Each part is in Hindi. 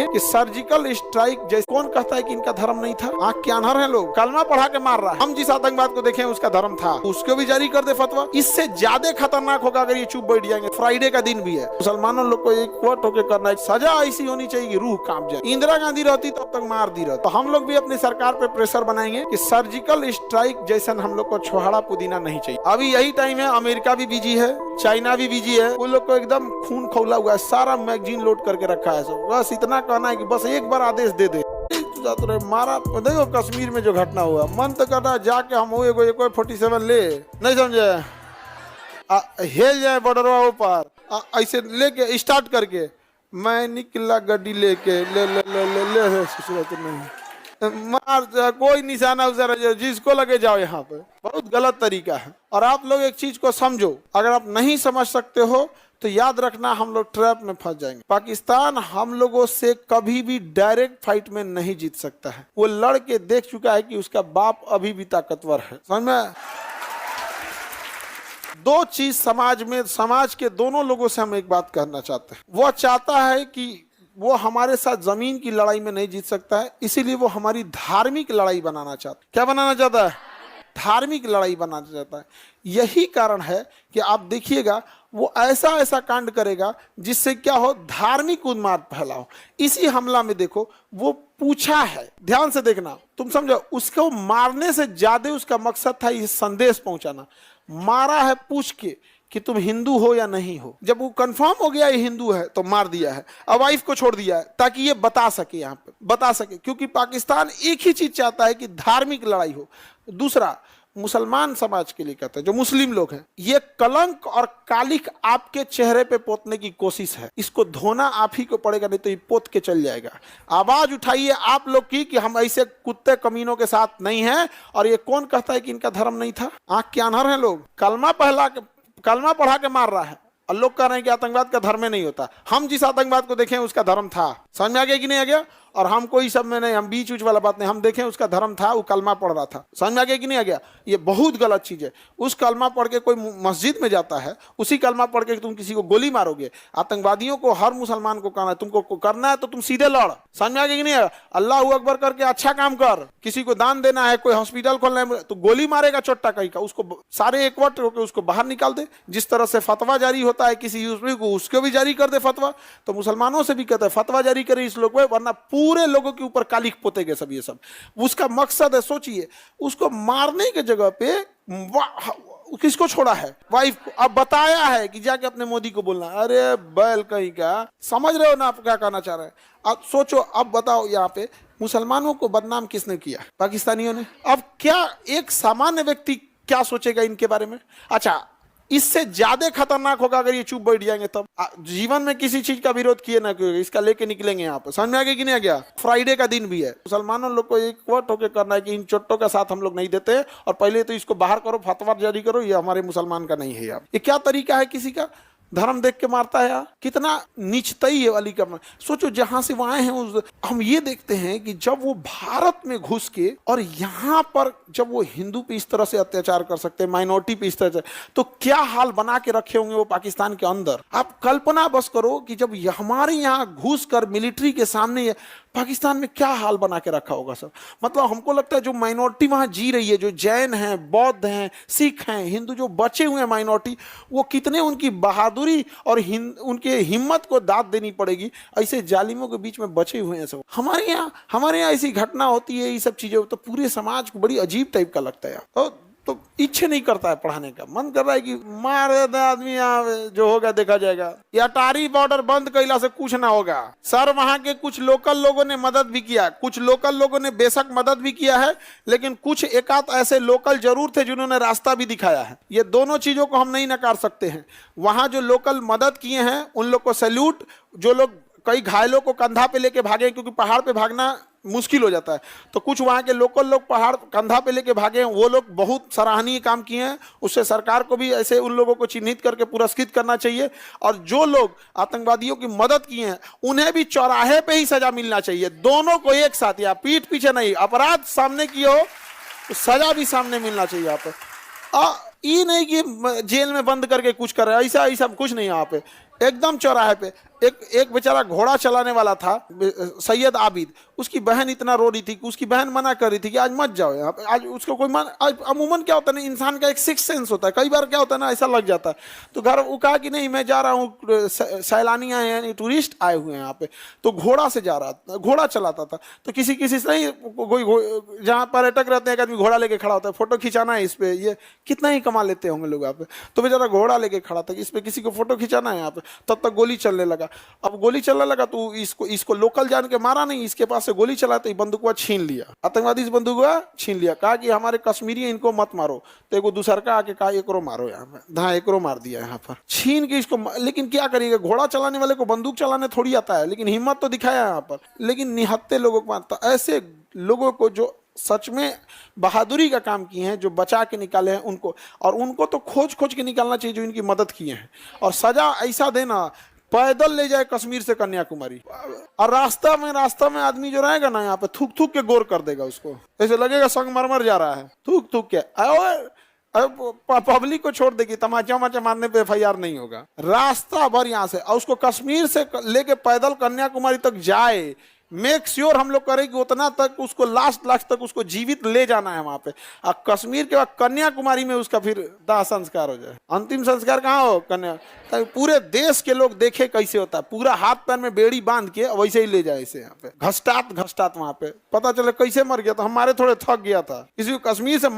कि सर्जिकल स्ट्राइक जैसे कौन कहता है कि इनका धर्म नहीं था? आंख के अनहर हैं लोग। कलमा पढ़ा के मार रहा है। हम जिस आतंकवाद को देखे उसका धर्म था, उसको भी जारी कर दे फतवा। इससे ज्यादा खतरनाक होगा अगर ये चुप बैठ जाएंगे। फ्राइडे का दिन भी है, मुसलमानों लोग को एक वोट होकर करना है। सजा ऐसी होनी चाहिए कि रूह कांप जाए। इंदिरा गांधी रहती तब तक मार दी रहती। तो हम लोग भी अपनी सरकार पे प्रेशर बनाएंगे कि सर्जिकल स्ट्राइक जैसा हम लोग को छोहाड़ा पुदीना नहीं चाहिए। अभी यही टाइम है, अमेरिका भी बिजी है, चाइना भी बिजी है। उन लोग को एकदम खून खौला हुआ है, सारा मैगजीन लोड करके रखा है। बस इतना कहना है कि बस एक बार आदेश दे दे। मारा देखो कश्मीर में जो घटना हुआ, मन तो करता है जाके हम कोई 47 ले, नहीं समझे, हेल जाए बॉर्डर ऊपर ऐसे लेके स्टार्ट करके मैं निकला गड्डी लेके ले ले ले ले ले सूरत नहीं मार, कोई निशाना उधर जिसको लगे जाओ। यहाँ पे बहुत गलत तरीका है। और आप लोग एक चीज को समझो, अगर आप नहीं समझ सकते हो तो याद रखना हम लोग ट्रैप में फंस जाएंगे। पाकिस्तान हम लोगों से कभी भी डायरेक्ट फाइट में नहीं जीत सकता है। वो लड़ के देख चुका है कि उसका बाप अभी भी ताकतवर है। समझ में? दो चीज समाज में, समाज के दोनों लोगों से हम एक बात कहना चाहते हैं। वो चाहता है कि वो हमारे साथ जमीन की लड़ाई में नहीं जीत सकता है, इसीलिए वो हमारी धार्मिक लड़ाई बनाना चाहता है। क्या बनाना चाहता है? धार्मिक लड़ाई बनाना चाहता है। यही कारण है कि आप देखिएगा वो ऐसा ऐसा कांड करेगा जिससे क्या हो, धार्मिक उन्माद फैला हो। इसी हमला में देखो वो पूछा है, ध्यान से देखना, तुम समझो, उसको मारने से ज्यादा उसका मकसद था ये संदेश पहुंचाना। मारा है पूछ के कि तुम हिंदू हो या नहीं हो। जब वो कंफर्म हो गया ये हिंदू है तो मार दिया है। अब वाइफ को छोड़ दिया है ताकि ये बता सके, यहाँ पे बता सके, क्योंकि पाकिस्तान एक ही चीज चाहता है कि धार्मिक लड़ाई हो। दूसरा, मुसलमान समाज के लिए कहता है, जो मुस्लिम लोग हैं, ये कलंक और कालिक आपके चेहरे पे पोतने की कोशिश है। इसको धोना आप ही को पड़ेगा, नहीं तो ये पोत के चल जाएगा। आवाज उठाइए आप लोग की कि हम ऐसे कुत्ते कमीनों के साथ नहीं हैं। और ये कौन कहता है कि इनका धर्म नहीं था? आंख के अनहर हैं लोग। कलमा पढ़ा के मार रहा है और लोग कह रहे हैं कि आतंकवाद का धर्म में नहीं होता। हम जिस आतंकवाद को देखें उसका धर्म था। समझ में आ गया कि नहीं आ गया? और हम कोई सब में नहीं, हम बीच उच वाला बात नहीं, हम देखें उसका धर्म था, वो कलमा पढ़ रहा था। समझ में आ गया कि नहीं आ गया? ये बहुत गलत चीज है। उस कलमा पढ़ के कोई मस्जिद में जाता है, उसी कलमा पढ़ के तुम किसी को गोली मारोगे। आतंकवादियों को, हर मुसलमान को कहना है, तुमको करना है तो तुम सीधे लड़। समझ में आ गया कि नहीं आ गया? अल्लाह अकबर करके अच्छा काम कर। किसी को दान देना है, कोई हॉस्पिटल खोलना है, तो गोली मारेगा चोट्टा कहीं का, उसको सारे एकवट होकर उसको बाहर निकाल दे। जिस तरह से फतवा जारी होता है किसी यूसुफी को, उसको भी जारी कर दे फतवा। तो मुसलमानों से भी कहता है फतवा जारी करे इस लोग, वरना पूरे लोगों के ऊपर कालिक पोतेंगे सब। ये सब उसका मकसद है। सोचिए, उसको मारने के जगह पे किसको छोड़ा है? वाइफ को। अब बताया है कि जाके अपने मोदी को बोलना। अरे बैल कहीं का, समझ रहे हो ना आप क्या कहना चाह रहे हैं? अब सोचो, अब बताओ, यहाँ पे मुसलमानों को बदनाम किसने किया? पाकिस्तानियों ने। अब क्या एक सामान्य व्यक्ति क्या सोचेगा इनके बारे में? अच्छा, इससे ज्यादा खतरनाक होगा अगर ये चुप बैठ जाएंगे तब। जीवन में किसी चीज का विरोध किए ना किए, इसका लेके निकलेंगे यहाँ पर। समझ में आ गया कि नहीं आ गया? फ्राइडे का दिन भी है। मुसलमानों लोग को एक वोट होकर करना है कि इन चोट्टों का साथ हम लोग नहीं देते, और पहले तो इसको बाहर करो, फतवा जारी करो, ये हमारे मुसलमान का नहीं है। यार ये क्या तरीका है? किसी का धर्म देख के मारता है यार। कितना नीचतई है वाली करना। सोचो, जहां से वहां हैं हम ये देखते हैं कि जब वो भारत में घुस के और यहाँ पर जब वो हिंदू पे इस तरह से अत्याचार कर सकते हैं, माइनॉरिटी पे इस तरह से, तो क्या हाल बना के रखे होंगे वो पाकिस्तान के अंदर। आप कल्पना बस करो कि जब हमारे यहाँ घुस कर मिलिट्री के सामने पाकिस्तान में क्या हाल बना के रखा होगा सब। मतलब हमको लगता है जो माइनॉरिटी वहां जी रही है, जो जैन हैं, बौद्ध हैं, सिख हैं, हिंदू जो बचे हुए हैं माइनॉरिटी, वो कितने उनकी बहादुरी और उनके हिम्मत को दाद देनी पड़ेगी। ऐसे जालिमों के बीच में बचे हुए हैं सब। हमारे यहाँ ऐसी घटना होती है, ये सब चीजें, तो पूरे समाज को बड़ी अजीब टाइप का लगता है। तो इच्छा नहीं करता है पढ़ाने का, मन कर रहा है कि मार देता आदमी, जो होगा देखा जाएगा। या अटारी बॉर्डर बंद कैला से कुछ ना होगा सर। वहां के कुछ लोकल लोगों ने मदद भी किया, कुछ लोकल लोगों ने बेशक मदद भी किया है, लेकिन कुछ एकाध ऐसे लोकल जरूर थे जिन्होंने रास्ता भी दिखाया है। ये दोनों चीजों को हम नहीं नकार सकते हैं। वहां जो लोकल मदद किए हैं उन लोग को सैल्यूट। जो लोग कई घायलों को कंधा पे लेके भागे, क्योंकि पहाड़ पे भागना मुश्किल हो जाता है, तो कुछ वहां के लोकल लोग पहाड़ कंधा पे लेके भागे हैं, वो लोग बहुत सराहनीय काम किए हैं। उससे सरकार को भी ऐसे उन लोगों को चिन्हित करके पुरस्कृत करना चाहिए। और जो लोग आतंकवादियों की मदद किए हैं उन्हें भी चौराहे पे ही सजा मिलना चाहिए। दोनों को एक साथ, या पीठ पीछे नहीं। अपराध सामने किए हो तो सजा भी सामने मिलना चाहिए। यहाँ पे ये नहीं कि जेल में बंद करके कुछ कर रहे हैं, ऐसा कुछ नहीं। यहाँ पे एकदम चौराहे पे एक बेचारा घोड़ा चलाने वाला था, सैयद आबिद, उसकी बहन इतना रो रही थी कि उसकी बहन मना कर रही थी कि आज मत जाओ यहाँ पे, आज उसको कोई अमूमन क्या होता है ना, इंसान का एक सिक्स सेंस होता है, कई बार क्या होता है ना ऐसा लग जाता है, तो घर वो कहा कि नहीं मैं जा रहा हूँ, सैलानी आए हैं, टूरिस्ट आए हुए हैं यहाँ पे, तो घोड़ा से जा रहा था, घोड़ा चलाता था, तो किसी से नहीं, कोई जहाँ पर्यटक रहते हैं एक आदमी घोड़ा लेके खड़ा होता है, फोटो खिंचाना है इस पे, ये कितना ही कमा लेते होंगे लोग यहाँ पे, तो बेचारा घोड़ा लेके खड़ा था कि इस पे किसी को फोटो खिंचाना है यहाँ पे, तब तक गोली चलने लगा। अब गोली चलने लगा तो इसको लोकल जान के मारा नहीं, इसके पास से गोली चला तो बंदूक छीन लिया, आतंकवादी से बंदूक छीन लिया, कहा कि हमारे कश्मीरी है इनको मत मारो, तो एक दूसर का आके कहा एकरो मारो, यहाँ पे हाँ एकरो मार दिया यहाँ पर छीन के इसको। लेकिन क्या करिएगा, घोड़ा चलाने वाले को बंदूक चलाने थोड़ी आता है, लेकिन हिम्मत तो दिखाया यहाँ पर, लेकिन निहत्ते लोगों को मारता। ऐसे लोगों को जो सच में बहादुरी का काम किए हैं, जो बचा के निकाले हैं उनको, और उनको तो खोज के निकालना चाहिए जो इनकी मदद किए हैं, और सजा ऐसा देना, पैदल ले जाए कश्मीर से कन्याकुमारी, और रास्ता में आदमी जो रहेगा ना यहाँ पे थूक के गोर कर देगा उसको, ऐसे लगेगा संगमरमर जा रहा है, थूक के। पब्लिक को छोड़ देगी, तमाचा मारने पे FIR नहीं होगा, रास्ता भर यहाँ से, और उसको कश्मीर से लेके पैदल कन्याकुमारी तक जाए, मेक श्योर हम लोग करें कि उतना तक उसको लास्ट तक उसको जीवित ले जाना है वहां पे, और कश्मीर के बाद कन्याकुमारी में उसका फिर दाह संस्कार हो जाए। अंतिम संस्कार कहाँ हो, कन्या, पूरे देश के लोग देखे कैसे होता है, पूरा हाथ पैर में बेड़ी बांध के वैसे ही ले जाए इसे यहाँ पे, घसटात वहां पे, पता चले कैसे मर गया, तो हमारे थोड़े थक गया था, किसी को कश्मीर से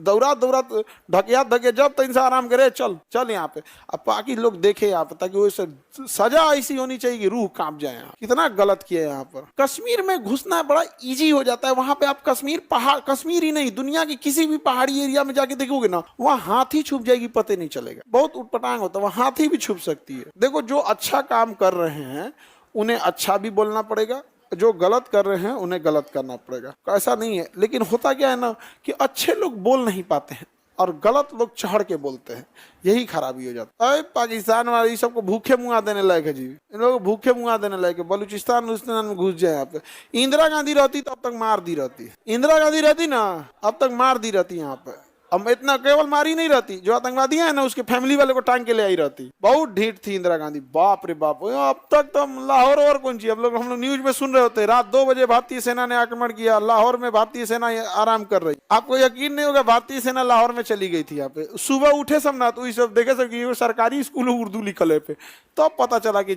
दौरा ढके जब तक इंसान आराम करे, चल यहाँ पे, अब बाकी लोग देखे यहाँ पे, ताकि वैसे सजा ऐसी होनी चाहिए कि रूह कांप जाए। कितना गलत किया यहाँ पर। कश्मीर में घुसना बड़ा इजी हो जाता है, वहां पे आप कश्मीर ही नहीं, दुनिया की किसी भी पहाड़ी एरिया में जाके देखोगे ना, वहां हाथी छुप जाएगी, पता नहीं चलेगा, बहुत उटपटांग होता है, वहां हाथी भी छुप सकती है। देखो जो अच्छा काम कर रहे हैं उन्हें अच्छा भी बोलना पड़ेगा, जो गलत कर रहे हैं उन्हें गलत करना पड़ेगा, ऐसा नहीं है। लेकिन होता क्या है ना कि अच्छे लोग बोल नहीं पाते हैं और गलत लोग चढ़ के बोलते हैं, यही खराबी हो जाता है। पाकिस्तान वाले सबको भूखे मुंगा देने लायक है जी, इन लोगों को भूखे मुंगा देने लायक है। बलूचिस्तान में घुस जाए यहाँ पे, इंदिरा गांधी रहती तो अब तक मार दी रहती, इंदिरा गांधी रहती ना अब तक मार दी रहती यहाँ पे। अब इतना केवल मारी नहीं रहती, जो आतंकवादी है ना उसके फैमिली वाले को टांग के ले आई रहती। बहुत ढीठ थी इंदिरा गांधी, बाप रे बाप। अब तक तो लाहौर और कौन सी, हम लोग न्यूज में सुन रहे होते, रात 2 बजे भारतीय सेना ने आक्रमण किया, लाहौर में भारतीय सेना आराम कर रही। आपको यकीन नहीं होगा भारतीय सेना लाहौर में चली गई थी यहाँ पे। सुबह उठे सब ना तो सब देखे सब कि सरकारी स्कूल उर्दू लिखल है पे, तब पता चला कि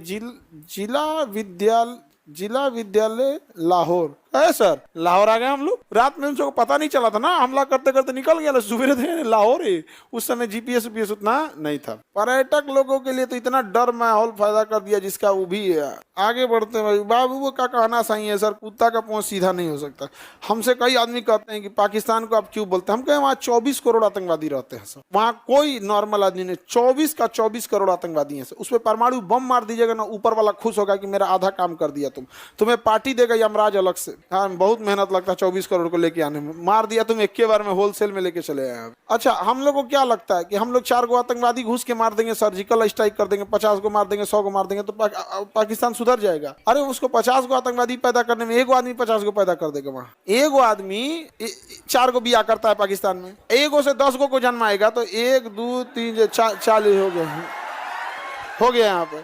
जिला विद्यालय लाहौर है सर, लाहौर आ गए हम लोग। रात में उनको पता नहीं चला था ना, हमला करते करते निकल गया, सुबह थे लाहौर है। उस समय GPS उतना नहीं था। पर्यटक लोगों के लिए तो इतना डर माहौल पैदा कर दिया जिसका वो भी आगे बढ़ते हैं। बाबू वो का कहना सही है सर, कुत्ता का पहुंच सीधा नहीं हो सकता। हमसे कई आदमी कहते हैं कि पाकिस्तान को आप क्यों बोलते हैं, हम कहें वहाँ 24 करोड़ आतंकवादी रहते हैं सर, वहाँ कोई नॉर्मल आदमी नहीं। 24 करोड़ आतंकवादी है, उस पर परमाणु बम मार दीजिएगा ना, ऊपर वाला खुश होगा कि मेरा आधा काम कर दिया, तुम्हें पार्टी देगा यमराज अलग से। हाँ बहुत मेहनत लगता है 24 करोड़ को लेके आने में, मार दिया तुम एक बार में, होलसेल में लेके चले आए। अच्छा हम लोग को क्या लगता है कि हम लोग 4 गो आतंकवादी घुस के मार देंगे, सर्जिकल स्ट्राइक कर देंगे, 50 को मार देंगे, 100 को मार देंगे तो पाकिस्तान सुधर जाएगा? अरे उसको 50 को आतंकवादी पैदा करने में 1 आदमी 50 को पैदा कर देगा। वहां 1 आदमी 4 को बिया करता है पाकिस्तान में, 1 से 10 को जन्माएगा तो 1 2 3 40 हो गया यहाँ पे।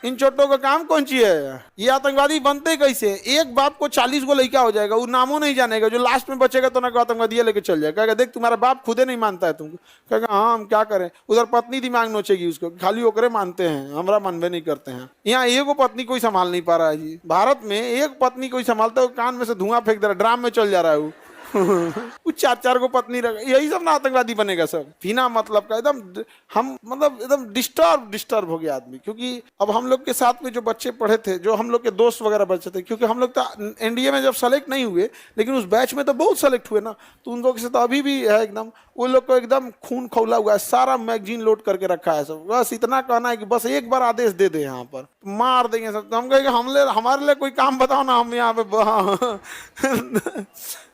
इन छोटों का काम कौन सी है? ये आतंकवादी बनते कैसे? एक बाप को 40 को लड़का हो जाएगा, वो नामों नहीं जानेगा, जो लास्ट में बचेगा तो ना आतंकवादी लेके चल जाएगा, कहेगा देख तुम्हारा बाप खुदे नहीं मानता है तुमको, कहेगा हाँ हम क्या करें। उधर पत्नी दिमाग नोचेगी उसको, खाली ओकरे मानते हैं, हमरा मनबे नहीं करते हैं। यहाँ 1 पत्नी कोई संभाल नहीं पा रहा है जी, भारत में 1 पत्नी कोई संभालता है, कान में से धुआं फेंक दे रहा है, ड्राम में चल जा रहा है वो। कुछ 4 को पत्नी रख, यही सब ना आतंकवादी बनेगा सब, बिना मतलब का। एकदम हम मतलब एकदम डिस्टर्ब हो गया आदमी। क्योंकि अब हम लोग के साथ में जो बच्चे पढ़े थे, जो हम लोग के दोस्त वगैरह बच्चे थे, क्योंकि हम लोग तो NDA में जब सेलेक्ट नहीं हुए, लेकिन उस बैच में तो बहुत सेलेक्ट हुए ना, तो उन लोग से तो अभी भी है एकदम, वो लोग को एकदम खून खौला हुआ है, सारा मैगजीन लोड करके रखा है सब। बस इतना कहना है कि बस एक बार आदेश दे दे, यहाँ पर मार देंगे सब। तो हम कहेंगे हमारे लिए कोई काम बताओ ना, हम यहाँ पे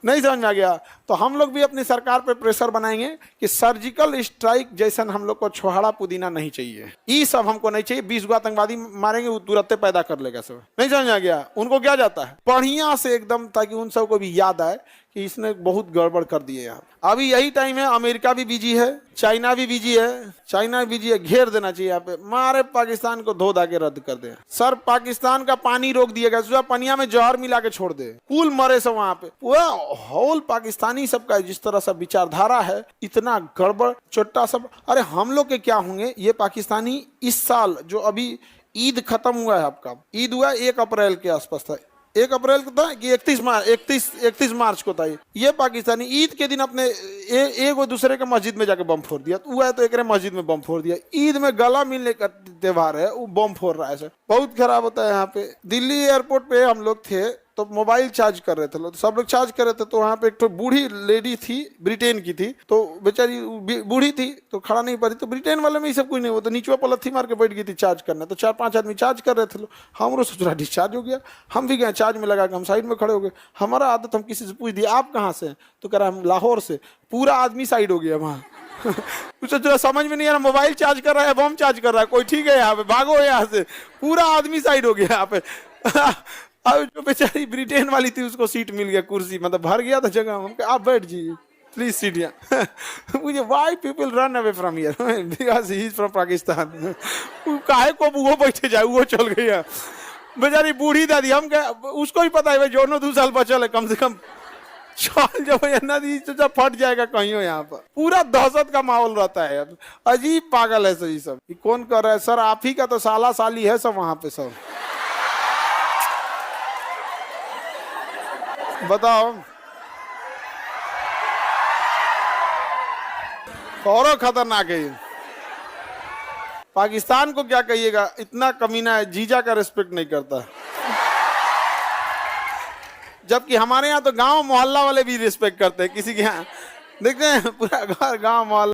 नहीं समझ में आ गया। तो हम लोग भी अपनी सरकार पे प्रेशर बनाएंगे कि सर्जिकल स्ट्राइक जैसा हम लोग को छोहाड़ा पुदीना नहीं चाहिए, ये सब हमको नहीं चाहिए। 20 गो आतंकवादी मारेंगे वो तुरंत पैदा कर लेगा सब, नहीं समझ में आ गया। उनको क्या जाता है बढ़िया से एकदम, ताकि उन सबको भी याद आए कि इसने बहुत गड़बड़ कर दिए यहाँ। अभी यही टाइम है, अमेरिका भी बिजी है, चाइना भी बिजी है, घेर देना चाहिए यहाँ पे, मारे पाकिस्तान को धो धा के रद्द कर दे सर। पाकिस्तान का पानी रोक दिएगा, पनिया में जहर मिला के छोड़ दे, कुल मरे सब वहां पे। पूरा होल पाकिस्तानी सबका जिस तरह से विचारधारा है, इतना गड़बड़ चोट्टा सब। अरे हम लोग के क्या होंगे ये पाकिस्तानी। इस साल जो अभी ईद खत्म हुआ है, आपका ईद हुआ 1 अप्रैल के आसपास था, 1 अप्रैल को था कि 31 मार्च को था। ये पाकिस्तानी ईद के दिन अपने एक दूसरे के मस्जिद में जाके बम फोड़ दिया। तो हुआ है तो एक मस्जिद में बम फोड़ दिया। ईद में गला मिलने का त्योहार है, वो बम फोड़ रहा है सर। बहुत खराब होता है यहाँ पे। दिल्ली एयरपोर्ट पे हम लोग थे तो मोबाइल चार्ज कर रहे थे लोग, सब लोग चार्ज कर रहे थे। तो वहाँ पे एक तो बूढ़ी लेडी थी, ब्रिटेन की थी, तो बेचारी बूढ़ी थी तो खड़ा नहीं पा रही। तो ब्रिटेन वाले में ये सब कुछ नहीं, वो तो नीचे पलथी मार के बैठ गई थी चार्ज करना। तो 4-5 आदमी चार्ज कर रहे थे लोग। हमरो सोच रहा डिस्चार्ज हो गया, हम भी गए चार्ज में लगा के, हम साइड में खड़े हो गए। हमारा आदत, हम किसी से पूछ दिया आप कहाँ से, तो कह रहा हम लाहौर से। पूरा आदमी साइड हो गया वहाँ। जो समझ में नहीं आ रहा, मोबाइल चार्ज कर रहा है, बम चार्ज कर रहा है, कोई ठीक है यहाँ पे, भागो यहाँ से। पूरा आदमी साइड हो गया यहाँ पे। अब जो बेचारी ब्रिटेन वाली थी उसको सीट मिल गया, कुर्सी मतलब भर गया था जगह। हम आप बैठ जी प्लीज सीट यहाँ। मुझे why people run away from here because he is from Pakistan. काहे को वो बैठे जाए, वो चल गया बेचारी बूढ़ी दादी। हम क्या, उसको ही पता है भाई जोनो 2 साल बचल है कम से कम, चल जब नदी तो फट जाएगा कहीं हो। यहाँ पर पूरा दहशत का माहौल रहता है। अजीब पागल है सर ये सब। कौन कर रहा है सर? आप ही का तो साला साली है सब वहां पे सब। बताओ और खतरनाक है ये। पाकिस्तान को क्या कहिएगा, इतना कमीना है, जीजा का रिस्पेक्ट नहीं करता। जबकि हमारे यहाँ तो गांव मोहल्ला वाले भी रिस्पेक्ट करते हैं किसी के यहाँ। देखते हैं पूरा घर गांव मोहल्ला